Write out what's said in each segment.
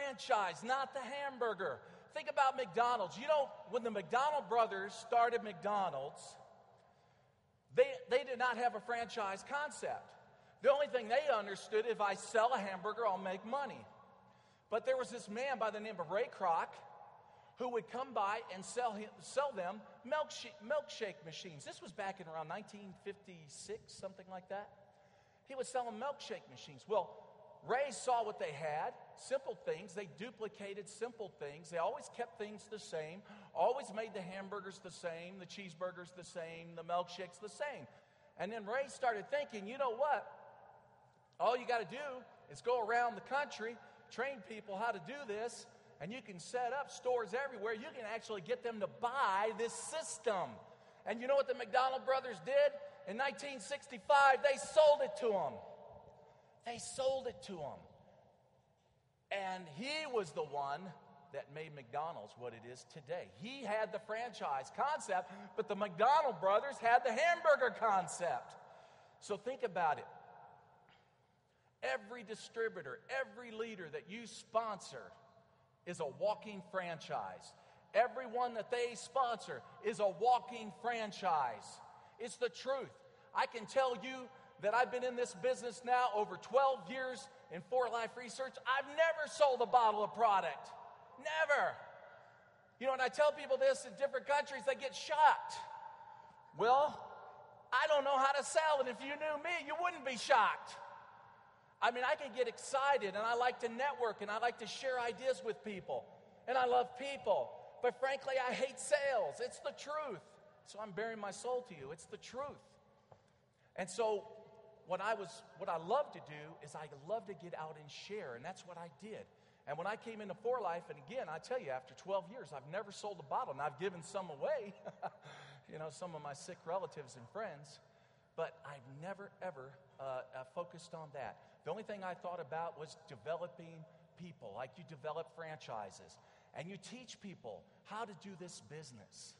franchise, not the hamburger. Think about McDonald's. You know, when the McDonald brothers started McDonald's, they did not have a franchise concept. The only thing they understood, if I sell a hamburger, I'll make money. But there was this man by the name of Ray Kroc who would come by and sell them milkshake machines. This was back in around 1956, something like that. He would sell them milkshake machines. Well, Ray saw what they had, simple things. They duplicated simple things. They always kept things the same, always made the hamburgers the same, the cheeseburgers the same, the milkshakes the same. And then Ray started thinking, you know what? All you got to do is go around the country, train people how to do this, and you can set up stores everywhere. You can actually get them to buy this system. And you know what the McDonald brothers did? In 1965, they sold it to them. They sold it to him. And he was the one that made McDonald's what it is today. He had the franchise concept, but the McDonald brothers had the hamburger concept. So think about it. Every distributor, every leader that you sponsor is a walking franchise. Everyone that they sponsor is a walking franchise. It's the truth. I can tell you that I've been in this business now over 12 years in For Life Research. I've never sold a bottle of product. Never. You know, when I tell people this in different countries, they get shocked. Well, I don't know how to sell, and if you knew me, you wouldn't be shocked. I mean, I can get excited, and I like to network, and I like to share ideas with people, and I love people. But frankly, I hate sales. It's the truth. So I'm bearing my soul to you. It's the truth. And so what I love to do is I love to get out and share, and that's what I did. And when I came into For Life, and again, I tell you, after 12 years, I've never sold a bottle, and I've given some away, you know, some of my sick relatives and friends, but I've never, ever focused on that. The only thing I thought about was developing people, like you develop franchises, and you teach people how to do this business.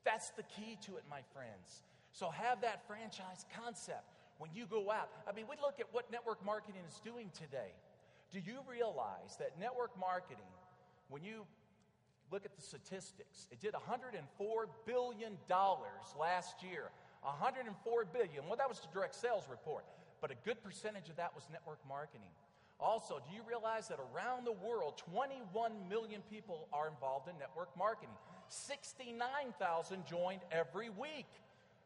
That's the key to it, my friends. So have that franchise concept when you go out. I mean, we look at what network marketing is doing today. Do you realize that network marketing, when you look at the statistics, it did $104 billion last year. $104 billion. Well, that was the direct sales report, but a good percentage of that was network marketing. Also, do you realize that around the world, 21 million people are involved in network marketing? 69,000 joined every week.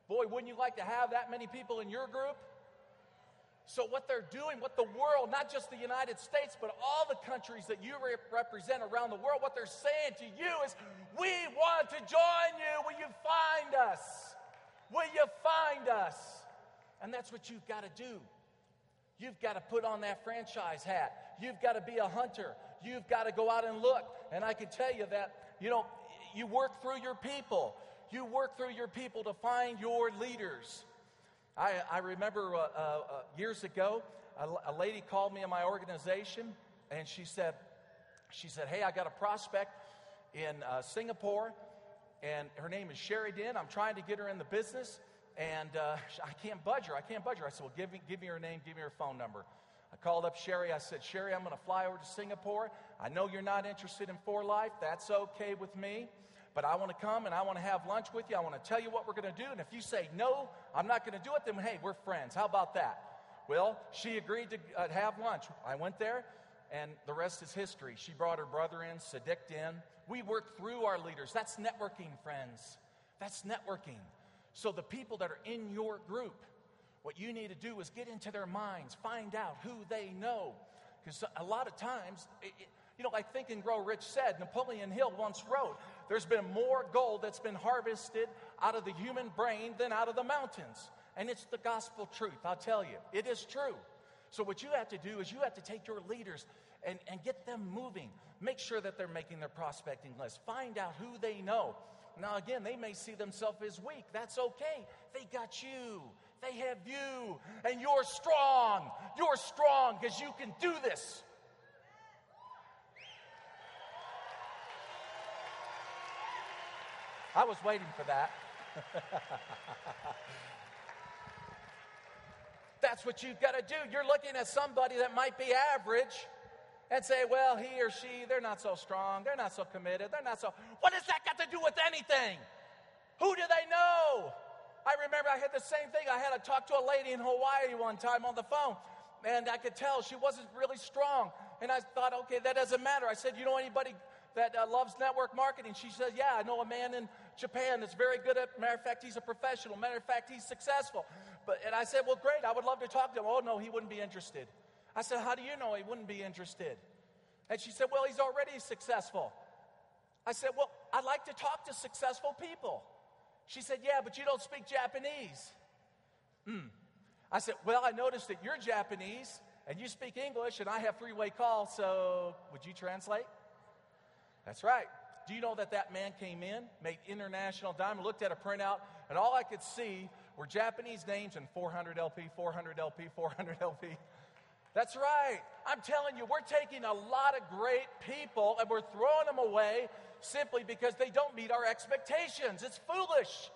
Boy, wouldn't you like to have that many people in your group? So what they're doing, what the world, not just the United States, but all the countries that you represent around the world, what they're saying to you is, we want to join you. Will you find us? Will you find us? And that's what you've got to do. You've got to put on that franchise hat. You've got to be a hunter. You've got to go out and look. And I can tell you that, you know, you work through your people. You work through your people to find your leaders. I remember years ago, a lady called me in my organization, and she said, hey, I got a prospect in Singapore, and her name is Sherry Din. I'm trying to get her in the business. And I can't budge her. I said, well, give me her name, give me her phone number. I called up Sherry. I said, Sherry, I'm going to fly over to Singapore. I know you're not interested in For Life. That's okay with me. But I want to come and I want to have lunch with you. I want to tell you what we're going to do. And if you say, no, I'm not going to do it, then hey, we're friends. How about that? Well, she agreed to have lunch. I went there, and the rest is history. She brought her brother in, Sadiq in. We worked through our leaders. That's networking, friends. That's networking. So the people that are in your group, what you need to do is get into their minds, find out who they know. Because a lot of times, you know, like Think and Grow Rich said, Napoleon Hill once wrote, there's been more gold that's been harvested out of the human brain than out of the mountains. And it's the gospel truth, I'll tell you. It is true. So what you have to do is you have to take your leaders and get them moving. Make sure that they're making their prospecting list. Find out who they know. Now, again, they may see themselves as weak. That's okay. They got you. They have you. And you're strong. You're strong because you can do this. I was waiting for that. That's what you've got to do. You're looking at somebody that might be average, and say, well, he or she, they're not so strong, they're not so committed, they're not so... What does that got to do with anything? Who do they know? I remember I had the same thing. I had to talk to a lady in Hawaii one time on the phone, and I could tell she wasn't really strong. And I thought, okay, that doesn't matter. I said, you know anybody that loves network marketing? She said, yeah, I know a man in Japan that's very good at, matter of fact, he's a professional. Matter of fact, he's successful. And I said, well, great, I would love to talk to him. Oh, no, he wouldn't be interested. I said, how do you know he wouldn't be interested? And she said, well, he's already successful. I said, well, I like to talk to successful people. She said, yeah, but you don't speak Japanese. I said, well, I noticed that you're Japanese and you speak English and I have three-way call, so would you translate? That's right. Do you know that that man came in, made international diamond, looked at a printout, and all I could see were Japanese names and 400 LP, 400 LP, 400 LP. That's right. I'm telling you, we're taking a lot of great people and we're throwing them away simply because they don't meet our expectations. It's foolish.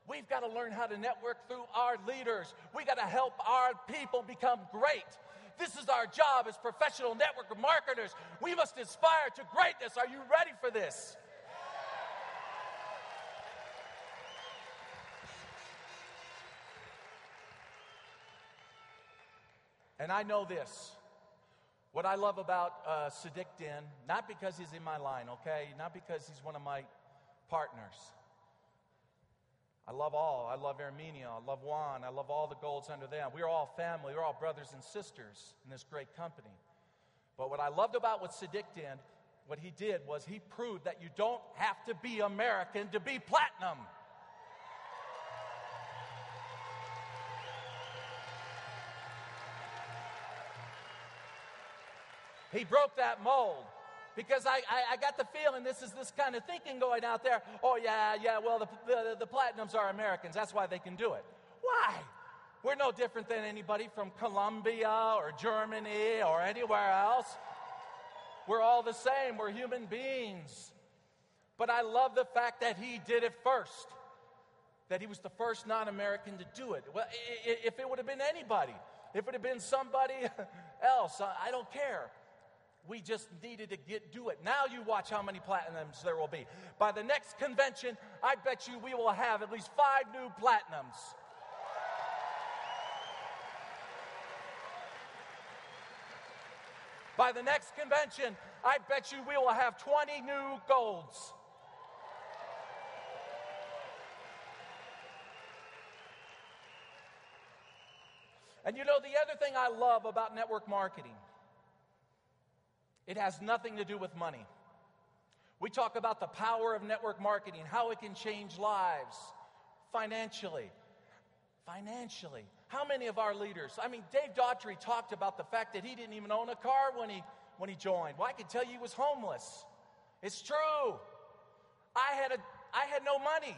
We've got to learn how to network through our leaders. We've got to help our people become great. This is our job as professional network marketers. We must inspire to greatness. Are you ready for this? And I know this. What I love about Sadiq Din, not because he's in my line, okay? Not because he's one of my partners. I love all. I love Armenia. I love Juan. I love all the golds under them. We are all family. We're all brothers and sisters in this great company. But what I loved about what Sadiq did, what he did was he proved that you don't have to be American to be platinum. He broke that mold. Because I got the feeling this is this kind of thinking going out there. Oh, yeah, well, the Platinums are Americans. That's why they can do it. Why? We're no different than anybody from Colombia or Germany or anywhere else. We're all the same. We're human beings. But I love the fact that he did it first. That he was the first non-American to do it. Well, if it would have been anybody, if it would have been somebody else, I don't care. We just needed to do it. Now you watch how many platinums there will be. By the next convention, I bet you we will have at least 5 new platinums. By the next convention, I bet you we will have 20 new golds. And you know, the other thing I love about network marketing, it has nothing to do with money. We talk about the power of network marketing, how it can change lives financially. Financially. How many of our leaders, I mean, Dave Daughtry talked about the fact that he didn't even own a car when he joined. Well, I can tell you he was homeless. It's true. I had no money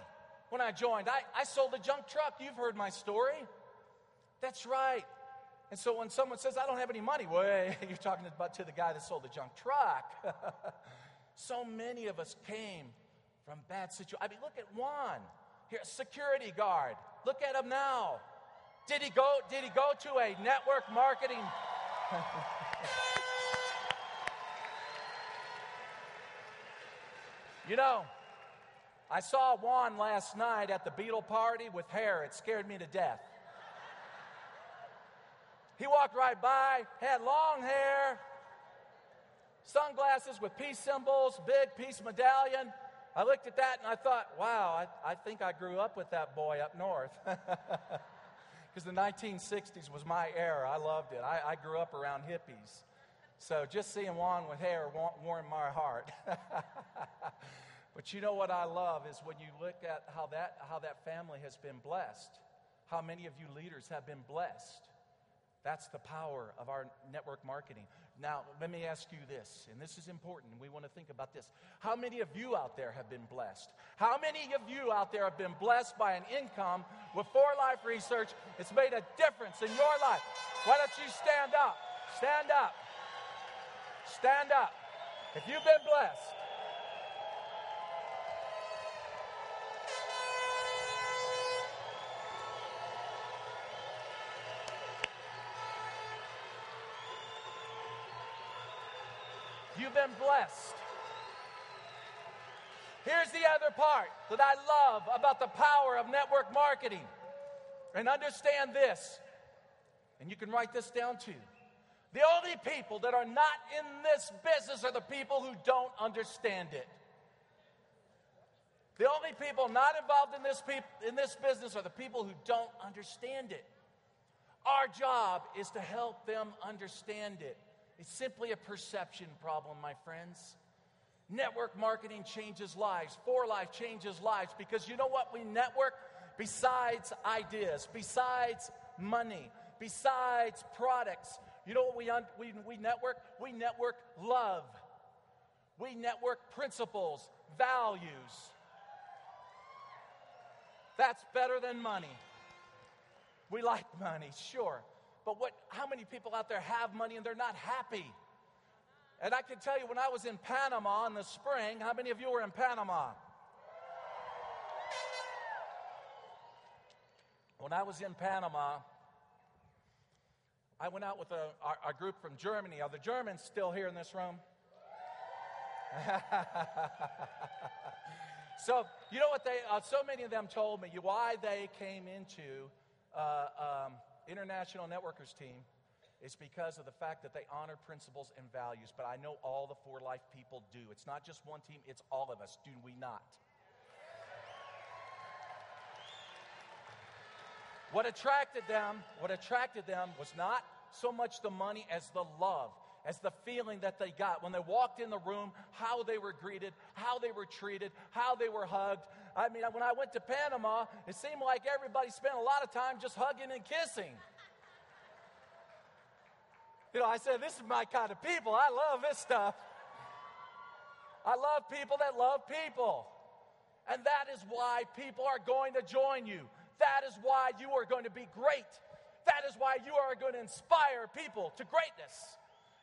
when I joined. I sold a junk truck. You've heard my story. That's right. And so when someone says, I don't have any money, well, you're talking about to the guy that sold the junk truck. So many of us came from bad situations. I mean, look at Juan, here, security guard. Look at him now. Did he go to a network marketing? You know, I saw Juan last night at the Beatle party with hair. It scared me to death. He walked right by, had long hair, sunglasses with peace symbols, big peace medallion. I looked at that and I thought, wow, I think I grew up with that boy up north. Because the 1960s was my era. I loved it. I grew up around hippies. So just seeing Juan with hair warmed my heart. But you know what I love is when you look at how that family has been blessed, how many of you leaders have been blessed. That's the power of our network marketing. Now, let me ask you this, and this is important, and we want to think about this. How many of you out there have been blessed? How many of you out there have been blessed by an income with 4Life Research? It's made a difference in your life. Why don't you stand up? Stand up. Stand up. If you've been blessed. You've been blessed. Here's the other part that I love about the power of network marketing. And understand this, and you can write this down too. The only people that are not in this business are the people who don't understand it. The only people not involved in this business are the people who don't understand it. Our job is to help them understand it. It's simply a perception problem, my friends. Network marketing changes lives. For Life changes lives because you know what? We network besides ideas, besides money, besides products. You know what we network? We network love. We network principles, values. That's better than money. We like money, sure. But how many people out there have money and they're not happy? And I can tell you, when I was in Panama in the spring, how many of you were in Panama? When I was in Panama, I went out with a group from Germany. Are the Germans still here in this room? So, you know what so many of them told me why they came into International Networkers team is because of the fact that they honor principles and values. But I know all the For Life people do. It's not just one team, it's all of us. Do we not? What attracted them was not so much the money as the love, as the feeling that they got when they walked in the room, how they were greeted, how they were treated, how they were hugged. I mean, when I went to Panama, it seemed like everybody spent a lot of time just hugging and kissing. You know, I said, this is my kind of people. I love this stuff. I love people that love people. And that is why people are going to join you. That is why you are going to be great. That is why you are going to inspire people to greatness.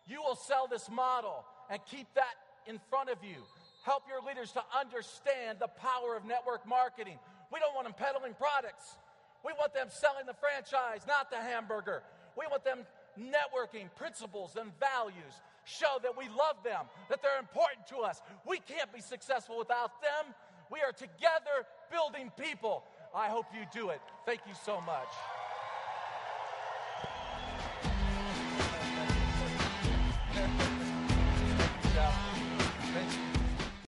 You will sell this model and keep that in front of you. Help your leaders to understand the power of network marketing. We don't want them peddling products. We want them selling the franchise, not the hamburger. We want them networking principles and values. Show that we love them, that they're important to us. We can't be successful without them. We are together building people. I hope you do it. Thank you so much.